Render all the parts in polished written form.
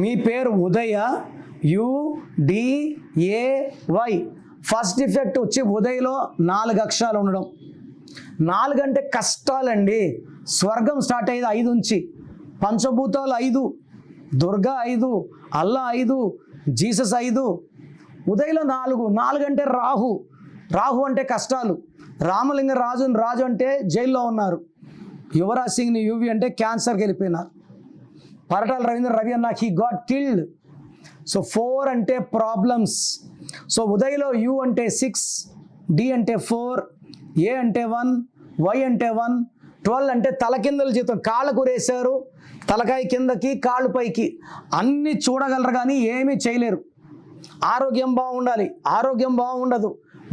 మీ పేరు ఉదయ, UDAY. First defect వచ్చి ఉదయలో 4 అక్షరాలు ఉండడం. 4 అంటే కష్టాలండి. స్వర్గం స్టార్ట్ అయ్యేది 5 నుంచి. పంచభూతాలు 5, దుర్గా 5, అల్లా 5, జీసస్ 5. ఉదయలో 4 అంటే రాహు. రాహు అంటే కష్టాలు. రామలింగ రాజు అంటే జైల్లో ఉన్నారు. యువరాజ్ సింగ్ని యువి అంటే క్యాన్సర్కి వెళ్ళిపోయినారు. పరటాల రవి అన్న హీ గాట్ కిల్డ్. సో 4 అంటే ప్రాబ్లమ్స్. సో ఉదయలో U అంటే 6, D అంటే 4, A అంటే 1, Y అంటే 1, 12 అంటే తలకిందల జీవితం. కాళ్ళ కూరేశారు, తలకాయ కిందకి, కాళ్ళు పైకి. అన్నీ చూడగలరు కానీ ఏమీ చేయలేరు. ఆరోగ్యం బాగుండాలి, ఆరోగ్యం బాగుండదు.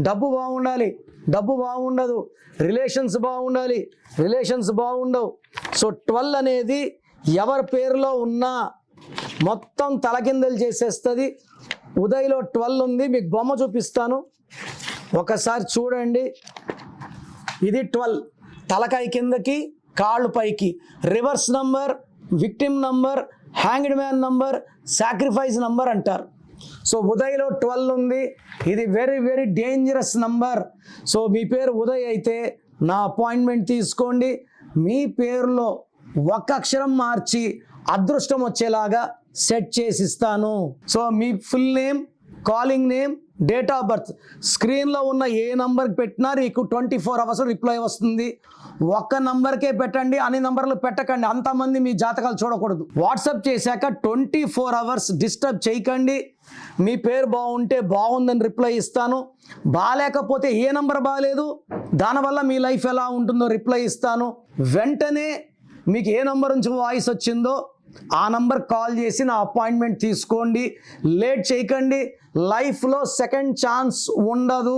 డబ్బు బాగుండాలి, డబ్బు బాగుండదు. రిలేషన్స్ బాగుండాలి, రిలేషన్స్ బాగుండవు. సో 12 అనేది ఎవరి పేరులో ఉన్నా మొత్తం తలకిందలు చేసేస్తుంది. ఉదయలో 12 ఉంది. మీకు బొమ్మ చూపిస్తాను, ఒకసారి చూడండి. ఇది 12. తలకాయ కిందకి, కాళ్ళు పైకి. Reverse number, victim number, hanged man number, sacrifice number అంటారు. సో ఉదయలో 12 ఉంది. ఇది very very dangerous number. So మీ పేరు ఉదయ్ అయితే నా అపాయింట్మెంట్ తీసుకోండి. మీ పేరులో 1 అక్షరం మార్చి అదృష్టం వచ్చేలాగా సెట్ చేసి ఇస్తాను. So me full name, calling name, date of birth స్క్రీన్లో ఉన్న ఏ నంబర్కి పెట్టినా నీకు 24 అవర్స్ రిప్లై వస్తుంది. 1 నంబర్కే పెట్టండి, అన్ని నంబర్లు పెట్టకండి. అంతమంది మీ జాతకాలు చూడకూడదు. వాట్సాప్ చేశాక 24 అవర్స్ డిస్టర్బ్ చేయకండి. మీ పేరు బాగుంటే బాగుందని రిప్లై ఇస్తాను. బాగాలేకపోతే ఏ నంబర్ బాగాలేదు, దానివల్ల మీ లైఫ్ ఎలా ఉంటుందో రిప్లై ఇస్తాను. వెంటనే మీకు ఏ నంబర్ నుంచి వాయిస్ వచ్చిందో ఆ నంబర్ కాల్ చేసి నా అపాయింట్మెంట్ తీసుకోండి. లేట్ చేయకండి. లైఫ్లో సెకండ్ ఛాన్స్ ఉండదు.